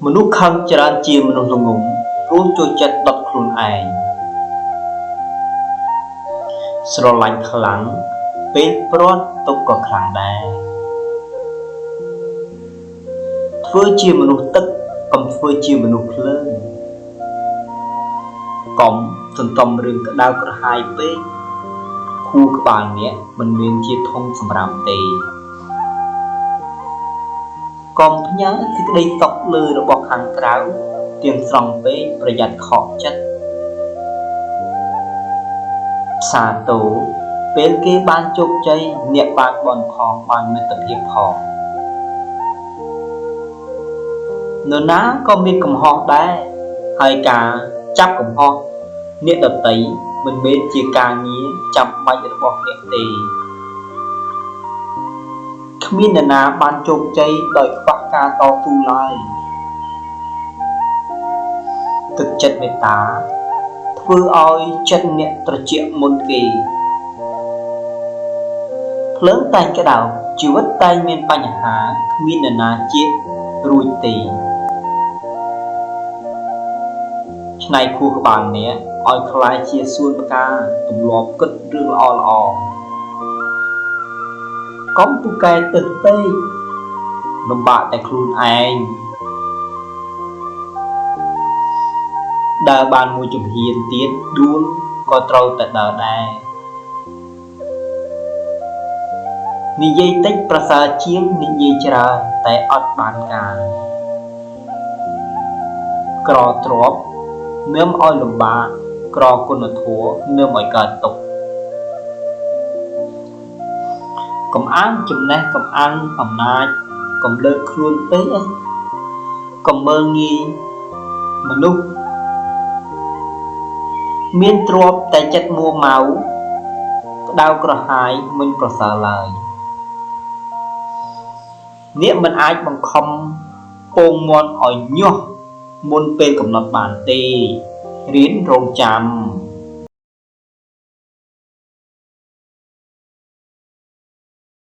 មនុស្សខឹងច្រើនជាមនុស្សល្ងង់ព្រោះចូលចិត្តដុតខ្លួនឯងស្រឡាញ់ខ្លាំងពេលព្រាត់ទុកក៏ខ្លាំងដែរធ្វើជាមនុស្សទឹកកុំធ្វើជាមនុស្សភ្លើងកុំសន្សំរឿងក្តៅក្រហាយពេកខួរក្បាលអ្នកមិនមានជាធំសម្រាប់ទេកុំផ្ញើសេចក្តីសុខលើរបស់ខាងក្រៅទាំងស្រង់ពេកប្រយ័ត្នខកចិត្តផ្សាទរពេលគេបានជោគជ័យអ្នកបានបន់ផងបានមិត្តភាពផងនរណាក៏មានកំហុសដែរហើយការចាប់កំហុសអ្នកដទៃមិនមែនជាការងារចាំបាច់របស់អ្នកទេគ្មាននរណាបានជោគជ័យដោយខ្វះការតស៊ូឡើយទឹកចិត្តមេត្តាធ្វើឲ្យចិត្តអ្នកត្រជាក់មុនគេភ្លើងតែងក្តៅជីវិតតែងមានបញ្ហាគ្មាននរណាជារួចទេឆ្នៃខួរក្បាលអ្នកឲ្យคล้ายជាសួនផ្កាទម្លាប់គិតរឿងល្អកុំពូកែទឹកពេកលំបាកតែខ្លួនឯងដើរបានមួយជំហានទៀតដួលក៏ត្រូវតែដើរដែរនិយាយតិចប្រសើរជាងនិយាយច្រើនតែអត់បានការក្រទ្រព្យនាំឲ្យលំបាកក្រគុណធម៌នាំឲ្យកើតទុក្ខកុំអាងចំណេះកុំអាងអំណាចកុំលើកខ្លួនពេកកុំមើលងាយមនុស្សមានទ្រព្យតែចិត្តមួម៉ៅក្តៅក្រហាយមិនប្រសើរឡើយអ្នកមិនអាចបង្ខំពងមាន់ឲ្យញាស់មុនពេលកំណត់បានទេរៀនរងចាំ